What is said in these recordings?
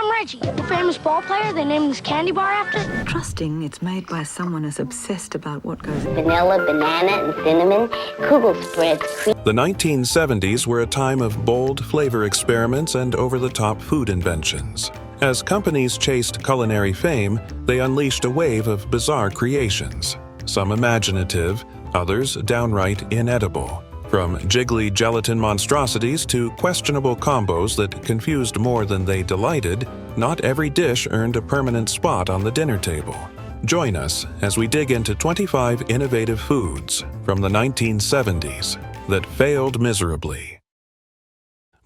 I'm Reggie, the famous ball player they named this candy bar after. Trusting it's made by someone as obsessed about what goes in. Vanilla, banana, and cinnamon. Kugel spreads cream. The 1970s were a time of bold flavor experiments and over-the-top food inventions. As companies chased culinary fame, they unleashed a wave of bizarre creations, some imaginative, others downright inedible. From jiggly gelatin monstrosities to questionable combos that confused more than they delighted, not every dish earned a permanent spot on the dinner table. Join us as we dig into 25 innovative foods from the 1970s that failed miserably.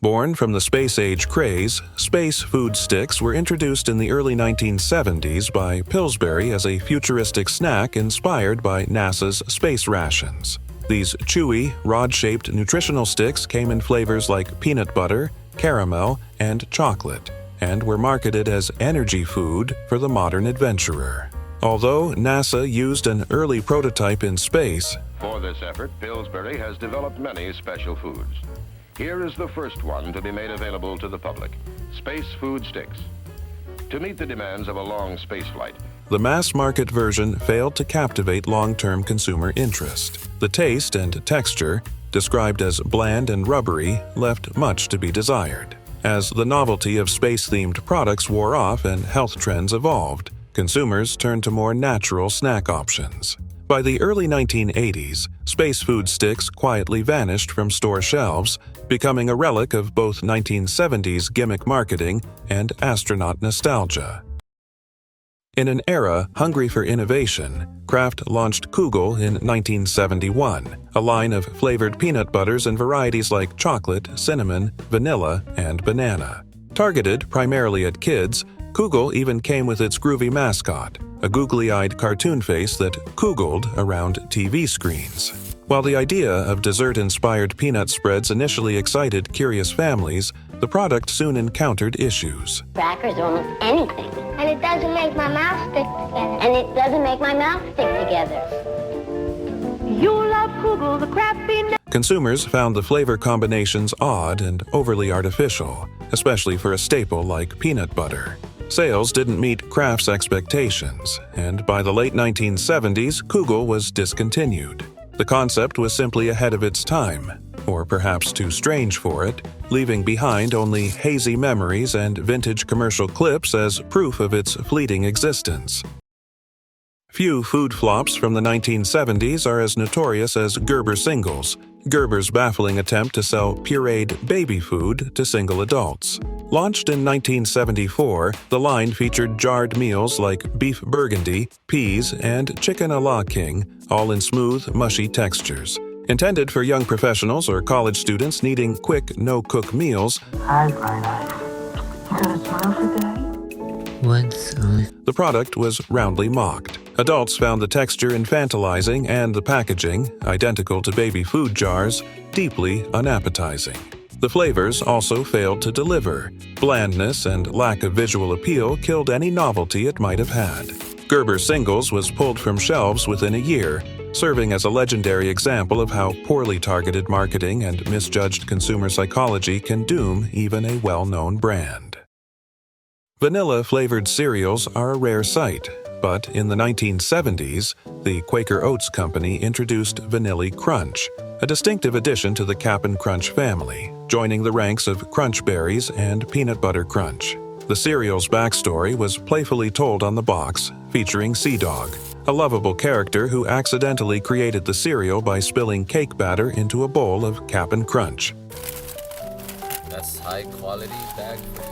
Born from the space-age craze, space food sticks were introduced in the early 1970s by Pillsbury as a futuristic snack inspired by NASA's space rations. These chewy, rod-shaped nutritional sticks came in flavors like peanut butter, caramel, and chocolate, and were marketed as energy food for the modern adventurer. Although NASA used an early prototype in space, for this effort, Pillsbury has developed many special foods. Here is the first one to be made available to the public: Space Food Sticks. To meet the demands of a long space flight, the mass-market version failed to captivate long-term consumer interest. The taste and texture, described as bland and rubbery, left much to be desired. As the novelty of space-themed products wore off and health trends evolved, consumers turned to more natural snack options. By the early 1980s, space food sticks quietly vanished from store shelves, becoming a relic of both 1970s gimmick marketing and astronaut nostalgia. In an era hungry for innovation, Kraft launched Kugel in 1971, a line of flavored peanut butters in varieties like chocolate, cinnamon, vanilla, and banana. Targeted primarily at kids, Kugel even came with its groovy mascot, a googly-eyed cartoon face that kugeled around TV screens. While the idea of dessert-inspired peanut spreads initially excited curious families, the product soon encountered issues. Crackers, almost anything. And it doesn't make my mouth stick together. And it doesn't make my mouth stick together. You love Kugel, the crappy. Consumers found the flavor combinations odd and overly artificial, especially for a staple like peanut butter. Sales didn't meet Kraft's expectations, and by the late 1970s, Kugel was discontinued. The concept was simply ahead of its time, or perhaps too strange for it, leaving behind only hazy memories and vintage commercial clips as proof of its fleeting existence. Few food flops from the 1970s are as notorious as Gerber singles, Gerber's baffling attempt to sell pureed baby food to single adults. Launched in 1974, the line featured jarred meals like beef burgundy, peas, and chicken a la king, all in smooth, mushy textures. Intended for young professionals or college students needing quick, no-cook meals, Hi, Brian. You got a smile for Daddy? the product was roundly mocked. Adults found the texture infantilizing and the packaging, identical to baby food jars, deeply unappetizing. The flavors also failed to deliver. Blandness and lack of visual appeal killed any novelty it might have had. Gerber Singles was pulled from shelves within a year, serving as a legendary example of how poorly targeted marketing and misjudged consumer psychology can doom even a well-known brand. Vanilla-flavored cereals are a rare sight, but in the 1970s, the Quaker Oats Company introduced Vanilli Crunch, a distinctive addition to the Cap'n Crunch family, joining the ranks of Crunch Berries and Peanut Butter Crunch. The cereal's backstory was playfully told on the box, featuring Sea Dog, a lovable character who accidentally created the cereal by spilling cake batter into a bowl of Cap'n Crunch. That's high-quality bag food.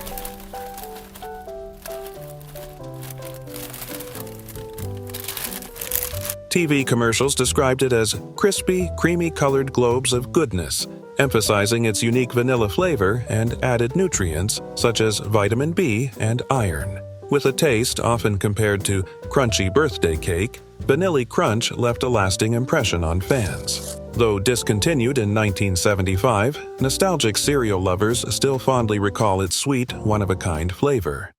TV commercials described it as crispy, creamy-colored globes of goodness, emphasizing its unique vanilla flavor and added nutrients such as vitamin B and iron. With a taste often compared to crunchy birthday cake, Vanilli Crunch left a lasting impression on fans. Though discontinued in 1975, nostalgic cereal lovers still fondly recall its sweet, one-of-a-kind flavor.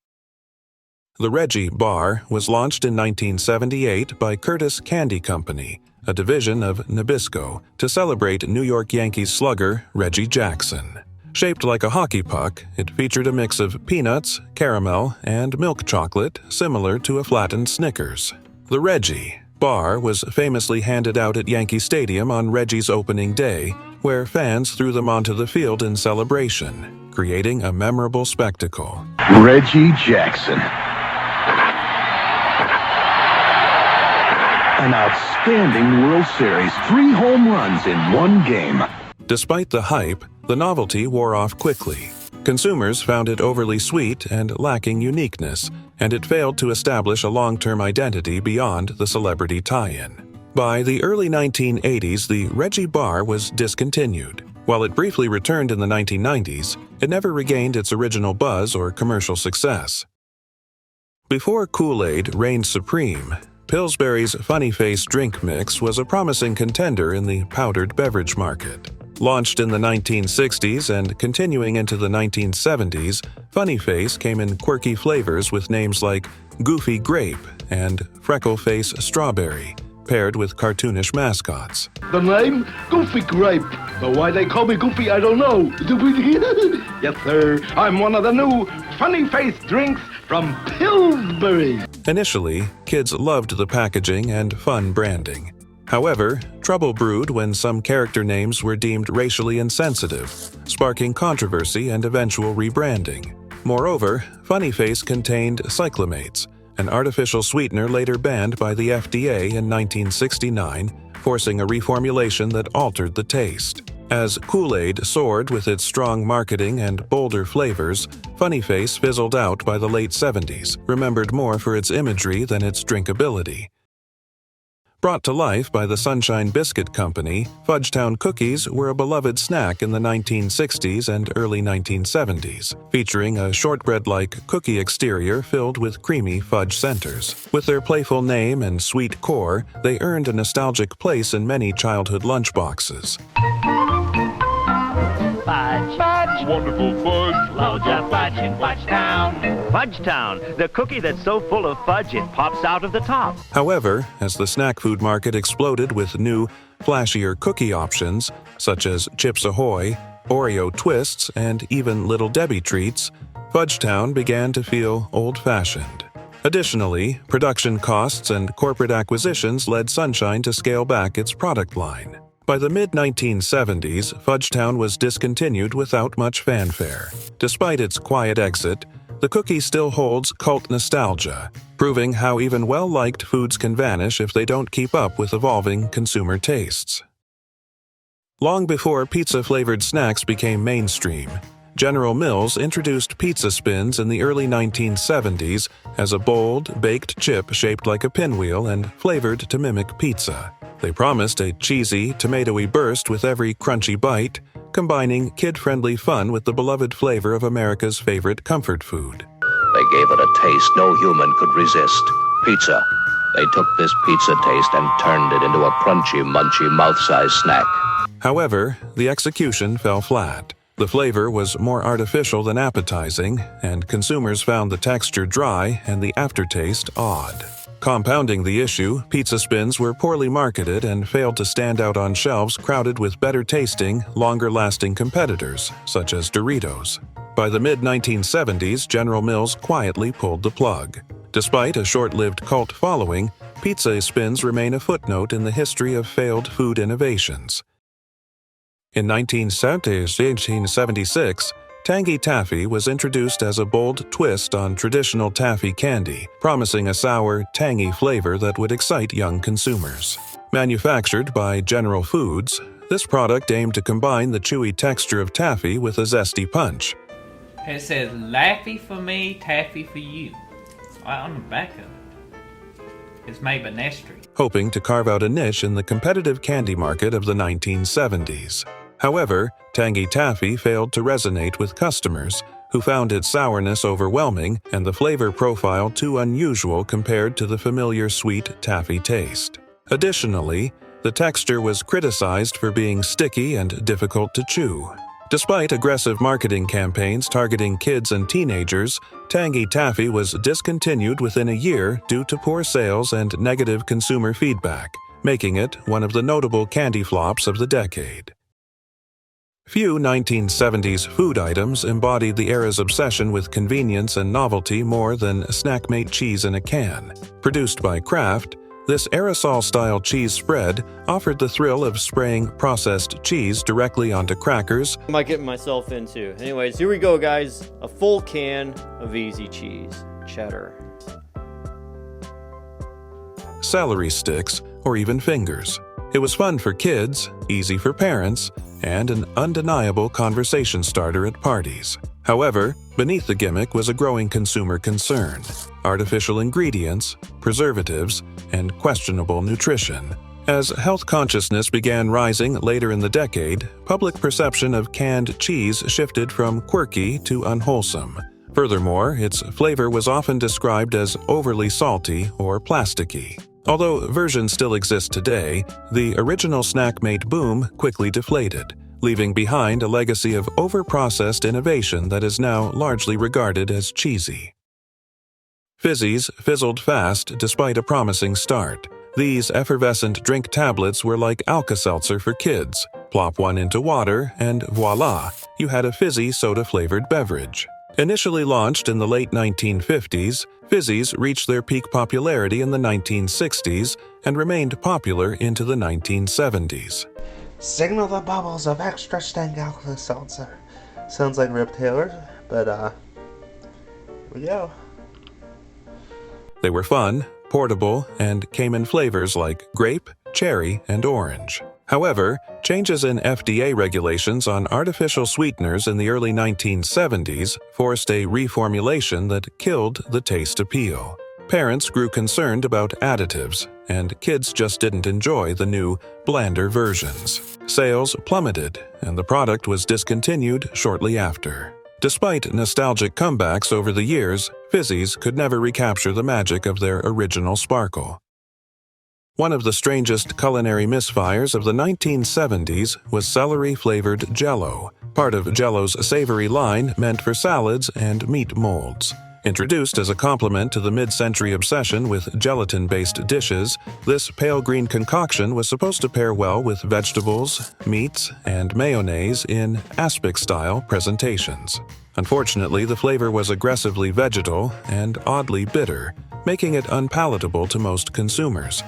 The Reggie bar was launched in 1978 by Curtis Candy Company, a division of Nabisco, to celebrate New York Yankees slugger Reggie Jackson. Shaped like a hockey puck, it featured a mix of peanuts, caramel, and milk chocolate, similar to a flattened Snickers. The Reggie bar was famously handed out at Yankee Stadium on Reggie's opening day, where fans threw them onto the field in celebration, creating a memorable spectacle. Reggie Jackson. An outstanding World Series, 3 home runs in 1 game. Despite the hype, the novelty wore off quickly. Consumers found it overly sweet and lacking uniqueness, and it failed to establish a long-term identity beyond the celebrity tie-in. By the early 1980s, the Reggie bar was discontinued. While it briefly returned in the 1990s, it never regained its original buzz or commercial success. Before Kool-Aid reigned supreme, Pillsbury's Funny Face drink mix was a promising contender in the powdered beverage market. Launched in the 1960s and continuing into the 1970s, Funny Face came in quirky flavors with names like Goofy Grape and Freckle Face Strawberry, paired with cartoonish mascots. The name? Goofy Grape. But why they call me Goofy, I don't know. Yes, sir. I'm one of the new Funny Face drinks from Pillsbury. Initially, kids loved the packaging and fun branding. However, trouble brewed when some character names were deemed racially insensitive, sparking controversy and eventual rebranding. Moreover, Funny Face contained cyclamates, an artificial sweetener later banned by the FDA in 1969, forcing a reformulation that altered the taste. As Kool-Aid soared with its strong marketing and bolder flavors, Funny Face fizzled out by the late 70s, remembered more for its imagery than its drinkability. Brought to life by the Sunshine Biscuit Company, Fudgetown cookies were a beloved snack in the 1960s and early 1970s, featuring a shortbread-like cookie exterior filled with creamy fudge centers. With their playful name and sweet core, they earned a nostalgic place in many childhood lunchboxes. Fudge. Fudge. Wonderful fudge. Loads of fudge in Fudgetown. Fudgetown, the cookie that's so full of fudge it pops out of the top. However, as the snack food market exploded with new, flashier cookie options, such as Chips Ahoy, Oreo Twists, and even Little Debbie treats, Fudgetown began to feel old-fashioned. Additionally, production costs and corporate acquisitions led Sunshine to scale back its product line. By the mid-1970s, Fudgetown was discontinued without much fanfare. Despite its quiet exit, the cookie still holds cult nostalgia, proving how even well-liked foods can vanish if they don't keep up with evolving consumer tastes. Long before pizza-flavored snacks became mainstream, General Mills introduced pizza spins in the early 1970s as a bold, baked chip shaped like a pinwheel and flavored to mimic pizza. They promised a cheesy, tomatoey burst with every crunchy bite, combining kid-friendly fun with the beloved flavor of America's favorite comfort food. They gave it a taste no human could resist. Pizza. They took this pizza taste and turned it into a crunchy, munchy, mouth-sized snack. However, the execution fell flat. The flavor was more artificial than appetizing, and consumers found the texture dry and the aftertaste odd. Compounding the issue, pizza spins were poorly marketed and failed to stand out on shelves crowded with better-tasting, longer-lasting competitors, such as Doritos. By the mid-1970s, General Mills quietly pulled the plug. Despite a short-lived cult following, pizza spins remain a footnote in the history of failed food innovations. In 1976, Tangy Taffy was introduced as a bold twist on traditional taffy candy, promising a sour, tangy flavor that would excite young consumers. Manufactured by General Foods, this product aimed to combine the chewy texture of taffy with a zesty punch. It says, Laffy for me, taffy for you. Right on the back of it. It's made by Nestle. Hoping to carve out a niche in the competitive candy market of the 1970s. However, Tangy Taffy failed to resonate with customers, who found its sourness overwhelming and the flavor profile too unusual compared to the familiar sweet taffy taste. Additionally, the texture was criticized for being sticky and difficult to chew. Despite aggressive marketing campaigns targeting kids and teenagers, Tangy Taffy was discontinued within a year due to poor sales and negative consumer feedback, making it one of the notable candy flops of the decade. Few 1970s food items embodied the era's obsession with convenience and novelty more than Snackmate cheese in a can. Produced by Kraft, this aerosol-style cheese spread offered the thrill of spraying processed cheese directly onto crackers. What am I getting myself into? Anyways, here we go, guys. A full can of easy cheese. Cheddar. Celery sticks, or even fingers. It was fun for kids, easy for parents, and an undeniable conversation starter at parties. However, beneath the gimmick was a growing consumer concern: artificial ingredients, preservatives, and questionable nutrition. As health consciousness began rising later in the decade, public perception of canned cheese shifted from quirky to unwholesome. Furthermore, its flavor was often described as overly salty or plasticky. Although versions still exist today, the original Snackmate boom quickly deflated, leaving behind a legacy of over-processed innovation that is now largely regarded as cheesy. Fizzies fizzled fast despite a promising start. These effervescent drink tablets were like Alka-Seltzer for kids. Plop one into water, and voila, you had a fizzy soda-flavored beverage. Initially launched in the late 1950s, Fizzies reached their peak popularity in the 1960s and remained popular into the 1970s. Signal the bubbles of extra stank Alka-Seltzer. Sounds like Rip Taylor, but here we go. They were fun, portable, and came in flavors like grape, cherry, and orange. However, changes in FDA regulations on artificial sweeteners in the early 1970s forced a reformulation that killed the taste appeal. Parents grew concerned about additives, and kids just didn't enjoy the new, blander versions. Sales plummeted, and the product was discontinued shortly after. Despite nostalgic comebacks over the years, Fizzies could never recapture the magic of their original sparkle. One of the strangest culinary misfires of the 1970s was celery-flavored Jell-O, part of Jell-O's savory line meant for salads and meat molds. Introduced as a complement to the mid-century obsession with gelatin-based dishes, this pale green concoction was supposed to pair well with vegetables, meats, and mayonnaise in aspic-style presentations. Unfortunately, the flavor was aggressively vegetal and oddly bitter, making it unpalatable to most consumers.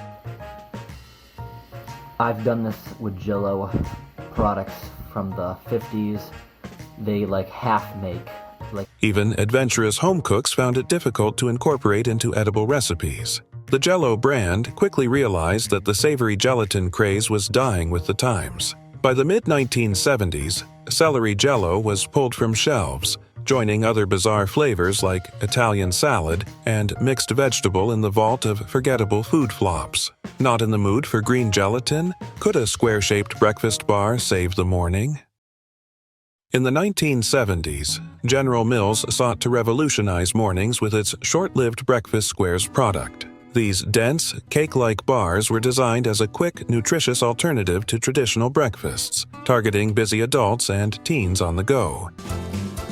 I've done this with Jell-O products from the 50s. They half make. Even adventurous home cooks found it difficult to incorporate into edible recipes. The Jell-O brand quickly realized that the savory gelatin craze was dying with the times. By the mid-1970s, celery Jell-O was pulled from shelves, joining other bizarre flavors like Italian salad and mixed vegetable in the vault of forgettable food flops. Not in the mood for green gelatin? Could a square-shaped breakfast bar save the morning? In the 1970s, General Mills sought to revolutionize mornings with its short-lived Breakfast Squares product. These dense, cake-like bars were designed as a quick, nutritious alternative to traditional breakfasts, targeting busy adults and teens on the go.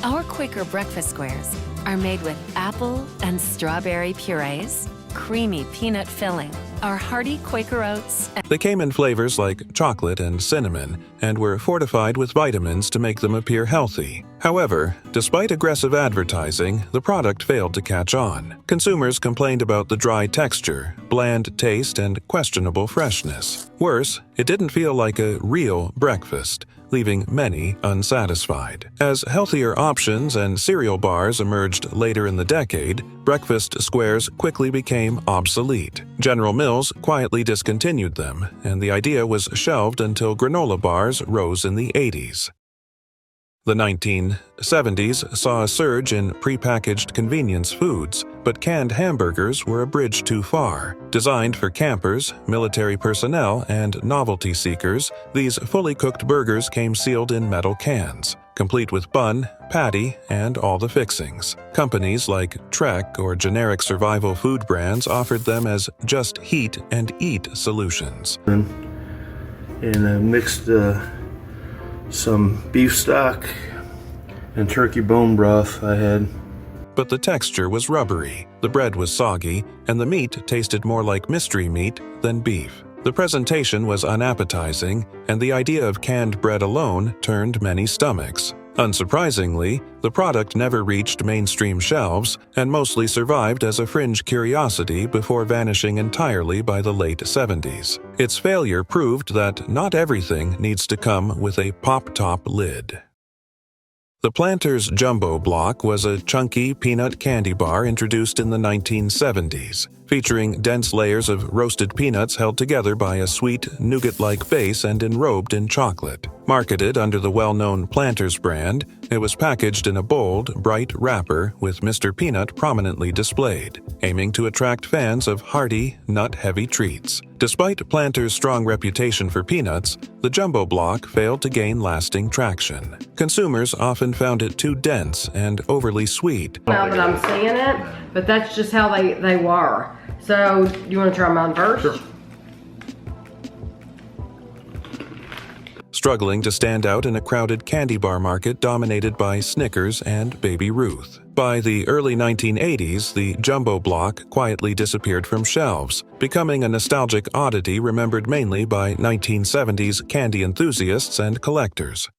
Our quicker breakfast squares are made with apple and strawberry purees, creamy peanut filling, our hearty Quaker oats. They came in flavors like chocolate and cinnamon and were fortified with vitamins to make them appear healthy. However, despite aggressive advertising, the product failed to catch on. Consumers complained about the dry texture, bland taste, and questionable freshness. Worse, it didn't feel like a real breakfast, leaving many unsatisfied. As healthier options and cereal bars emerged later in the decade, breakfast squares quickly became obsolete. General Mills quietly discontinued them, and the idea was shelved until granola bars rose in the 80s. The 1970s saw a surge in prepackaged convenience foods, but canned hamburgers were a bridge too far. Designed for campers, military personnel, and novelty seekers, these fully cooked burgers came sealed in metal cans, complete with bun, patty, and all the fixings. Companies like Trek or generic survival food brands offered them as just heat and eat solutions. And I mixed some beef stock and turkey bone broth I had. But the texture was rubbery, the bread was soggy, and the meat tasted more like mystery meat than beef. The presentation was unappetizing, and the idea of canned bread alone turned many stomachs. Unsurprisingly, the product never reached mainstream shelves and mostly survived as a fringe curiosity before vanishing entirely by the late 70s. Its failure proved that not everything needs to come with a pop-top lid. The Planters Jumbo Block was a chunky peanut candy bar introduced in the 1970s, featuring dense layers of roasted peanuts held together by a sweet, nougat-like base and enrobed in chocolate. Marketed under the well-known Planters brand, it was packaged in a bold, bright wrapper with Mr. Peanut prominently displayed, aiming to attract fans of hearty, nut-heavy treats. Despite Planters' strong reputation for peanuts, the Jumbo Block failed to gain lasting traction. Consumers often found it too dense and overly sweet. Now that I'm seeing it, but that's just how they were. So, you want to try mine first? Sure. Struggling to stand out in a crowded candy bar market dominated by Snickers and Baby Ruth. By the early 1980s, the Jumbo Block quietly disappeared from shelves, becoming a nostalgic oddity remembered mainly by 1970s candy enthusiasts and collectors.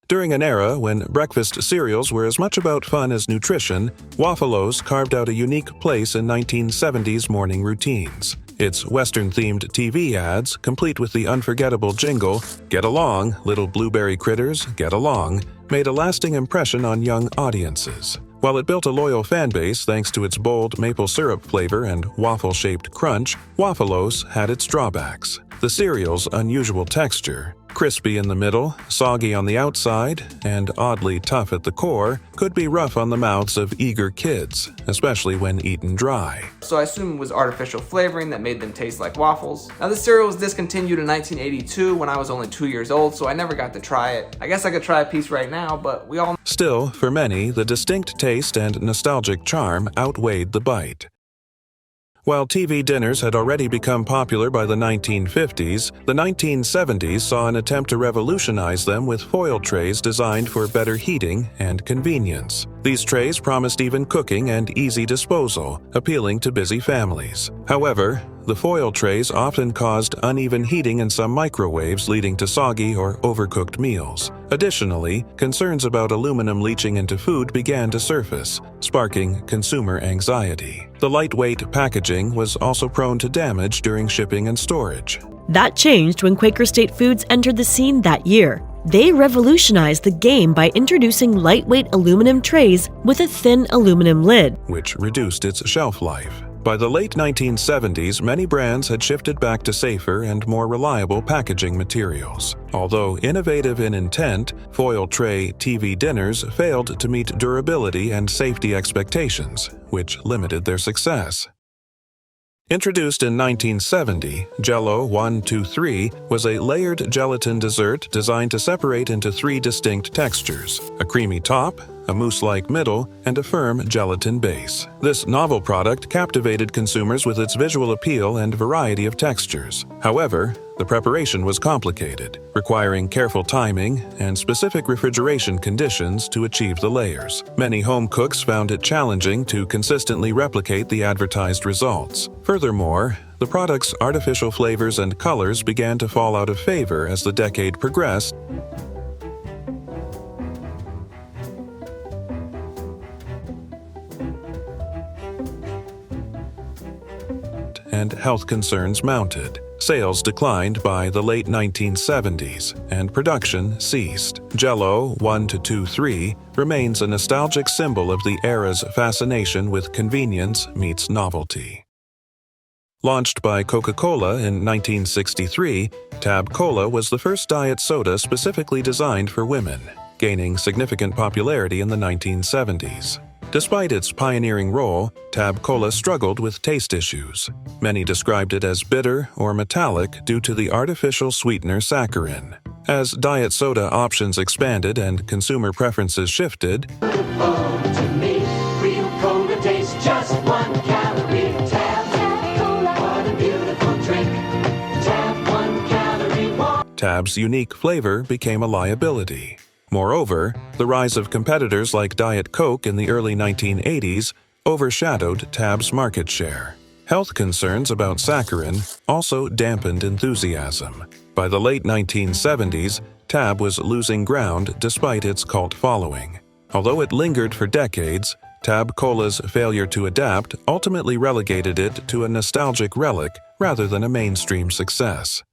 During an era when breakfast cereals were as much about fun as nutrition, Waffle-Os carved out a unique place in 1970s morning routines. Its Western-themed TV ads, complete with the unforgettable jingle, "Get along, little blueberry critters, get along," made a lasting impression on young audiences. While it built a loyal fan base thanks to its bold maple syrup flavor and waffle-shaped crunch, Waffle-Os had its drawbacks. The cereal's unusual texture, crispy in the middle, soggy on the outside, and oddly tough at the core, could be rough on the mouths of eager kids, especially when eaten dry. So I assume it was artificial flavoring that made them taste like waffles. Now this cereal was discontinued in 1982 when I was only 2 years old, so I never got to try it. I guess I could try a piece right now, but we all... Still, for many, the distinct taste and nostalgic charm outweighed the bite. While TV dinners had already become popular by the 1950s, the 1970s saw an attempt to revolutionize them with foil trays designed for better heating and convenience. These trays promised even cooking and easy disposal, appealing to busy families. However, the foil trays often caused uneven heating in some microwaves, leading to soggy or overcooked meals. Additionally, concerns about aluminum leaching into food began to surface, sparking consumer anxiety. The lightweight packaging was also prone to damage during shipping and storage. That changed when Quaker State Foods entered the scene that year. They revolutionized the game by introducing lightweight aluminum trays with a thin aluminum lid, which reduced its shelf life. By the late 1970s, many brands had shifted back to safer and more reliable packaging materials. Although innovative in intent, foil tray TV dinners failed to meet durability and safety expectations, which limited their success. Introduced in 1970, Jell-O 1-2-3 was a layered gelatin dessert designed to separate into 3 distinct textures: a creamy top, a mousse-like middle, and a firm gelatin base. This novel product captivated consumers with its visual appeal and variety of textures. However, the preparation was complicated, requiring careful timing and specific refrigeration conditions to achieve the layers. Many home cooks found it challenging to consistently replicate the advertised results. Furthermore, the product's artificial flavors and colors began to fall out of favor as the decade progressed, and health concerns mounted. Sales declined by the late 1970s, and production ceased. Jell-O 1-2-3 remains a nostalgic symbol of the era's fascination with convenience meets novelty. Launched by Coca-Cola in 1963, Tab Cola was the first diet soda specifically designed for women, gaining significant popularity in the 1970s. Despite its pioneering role, Tab Cola struggled with taste issues. Many described it as bitter or metallic due to the artificial sweetener saccharin. As diet soda options expanded and consumer preferences shifted, Tab's unique flavor became a liability. Moreover, the rise of competitors like Diet Coke in the early 1980s overshadowed Tab's market share. Health concerns about saccharin also dampened enthusiasm. By the late 1970s, Tab was losing ground despite its cult following. Although it lingered for decades, Tab Cola's failure to adapt ultimately relegated it to a nostalgic relic rather than a mainstream success.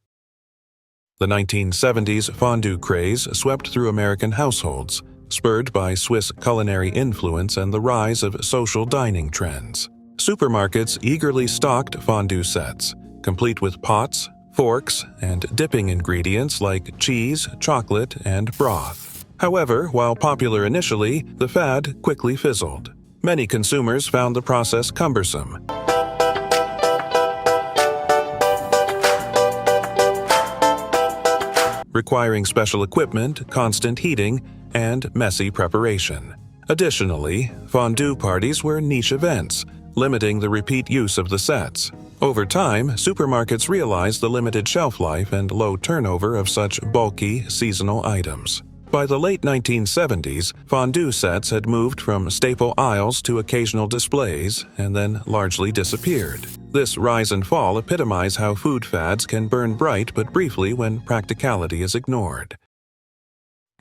The 1970s fondue craze swept through American households, spurred by Swiss culinary influence and the rise of social dining trends. Supermarkets eagerly stocked fondue sets, complete with pots, forks, and dipping ingredients like cheese, chocolate, and broth. However, while popular initially, the fad quickly fizzled. Many consumers found the process cumbersome, requiring special equipment, constant heating, and messy preparation. Additionally, fondue parties were niche events, limiting the repeat use of the sets. Over time, supermarkets realized the limited shelf life and low turnover of such bulky, seasonal items. By the late 1970s, fondue sets had moved from staple aisles to occasional displays and then largely disappeared. This rise and fall epitomize how food fads can burn bright but briefly when practicality is ignored.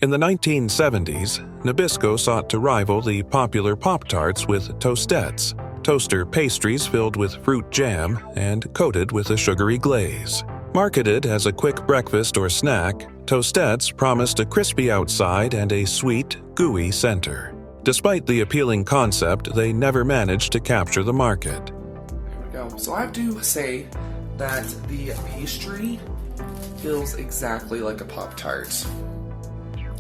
In the 1970s, Nabisco sought to rival the popular Pop-Tarts with Toastettes, toaster pastries filled with fruit jam and coated with a sugary glaze. Marketed as a quick breakfast or snack, Toastettes promised a crispy outside and a sweet, gooey center. Despite the appealing concept, they never managed to capture the market. Here we go. So I have to say that the pastry feels exactly like a Pop-Tart.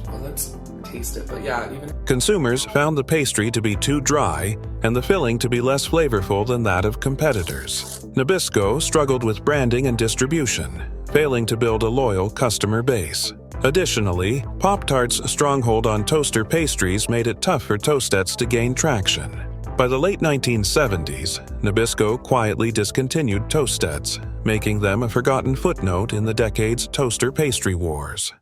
Well, let's taste it, but yeah, even... Consumers found the pastry to be too dry and the filling to be less flavorful than that of competitors. Nabisco struggled with branding and distribution, failing to build a loyal customer base. Additionally, Pop-Tart's stronghold on toaster pastries made it tough for Toastettes to gain traction. By the late 1970s, Nabisco quietly discontinued Toastettes, making them a forgotten footnote in the decade's toaster pastry wars.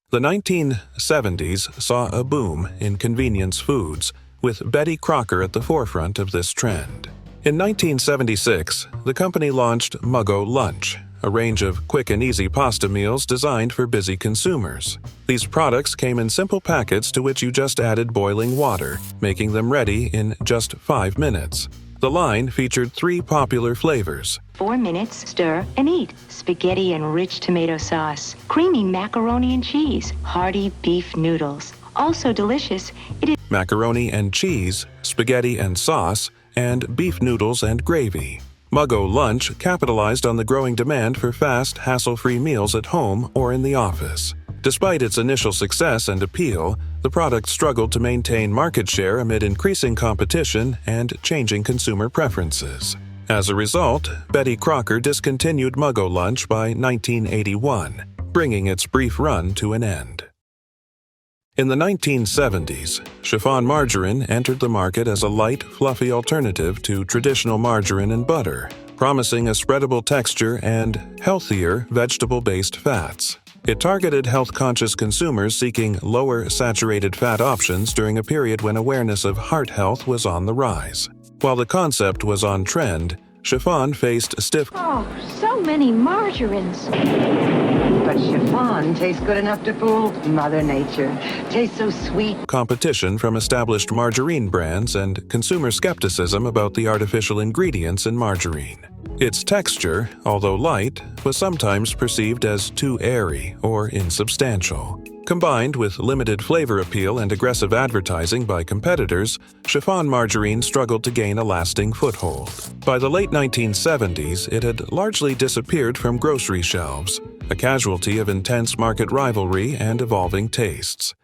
The 1970s saw a boom in convenience foods, with Betty Crocker at the forefront of this trend. In 1976, the company launched Muggo Lunch, a range of quick and easy pasta meals designed for busy consumers. These products came in simple packets to which you just added boiling water, making them ready in just 5 minutes. The line featured 3 popular flavors: 4 minutes, stir and eat. Spaghetti and rich tomato sauce. Creamy macaroni and cheese. Hearty beef noodles. Also delicious, it is macaroni and cheese, spaghetti and sauce, and beef noodles and gravy. Muggo Lunch capitalized on the growing demand for fast, hassle-free meals at home or in the office. Despite its initial success and appeal, the product struggled to maintain market share amid increasing competition and changing consumer preferences. As a result, Betty Crocker discontinued Muggo Lunch by 1981, bringing its brief run to an end. In the 1970s, chiffon margarine entered the market as a light, fluffy alternative to traditional margarine and butter, promising a spreadable texture and healthier, vegetable-based fats. It targeted health-conscious consumers seeking lower saturated fat options during a period when awareness of heart health was on the rise. While the concept was on trend, chiffon faced stiff so many margarines. But chiffon tastes good enough to fool Mother Nature. Tastes so sweet. competition from established margarine brands and consumer skepticism about the artificial ingredients in margarine. Its texture, although light, was sometimes perceived as too airy or insubstantial. Combined with limited flavor appeal and aggressive advertising by competitors, chiffon margarine struggled to gain a lasting foothold. By the late 1970s, it had largely disappeared from grocery shelves, a casualty of intense market rivalry and evolving tastes.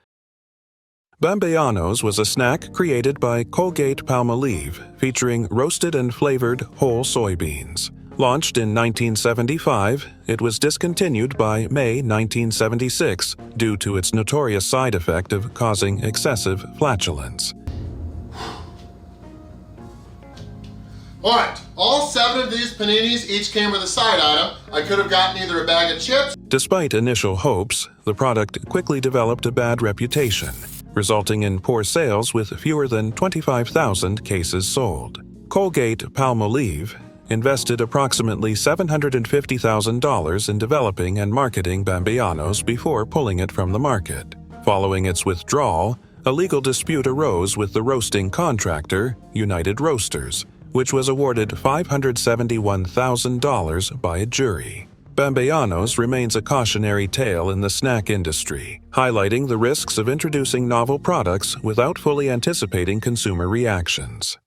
Bambayanos was a snack created by Colgate-Palmolive, featuring roasted and flavored whole soybeans. Launched in 1975, it was discontinued by May 1976 due to its notorious side effect of causing excessive flatulence. Alright, all 7 of these paninis each came with a side item. I could have gotten either a bag of chips. Despite initial hopes, the product quickly developed a bad reputation, resulting in poor sales with fewer than 25,000 cases sold. Colgate-Palmolive invested approximately $750,000 in developing and marketing Bambianos before pulling it from the market. Following its withdrawal, a legal dispute arose with the roasting contractor, United Roasters, which was awarded $571,000 by a jury. Bambianos remains a cautionary tale in the snack industry, highlighting the risks of introducing novel products without fully anticipating consumer reactions.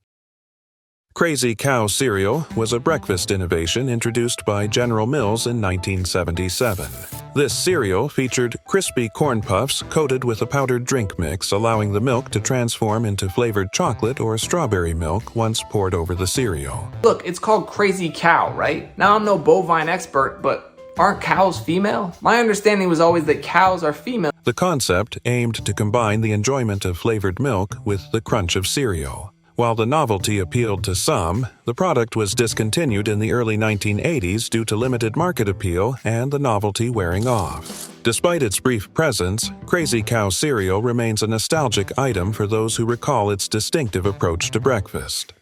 Crazy Cow cereal was a breakfast innovation introduced by General Mills in 1977. This cereal featured crispy corn puffs coated with a powdered drink mix, allowing the milk to transform into flavored chocolate or strawberry milk once poured over the cereal. Look, it's called Crazy Cow, right? Now I'm no bovine expert, but aren't cows female? My understanding was always that cows are female. The concept aimed to combine the enjoyment of flavored milk with the crunch of cereal. While the novelty appealed to some, the product was discontinued in the early 1980s due to limited market appeal and the novelty wearing off. Despite its brief presence, Crazy Cow cereal remains a nostalgic item for those who recall its distinctive approach to breakfast.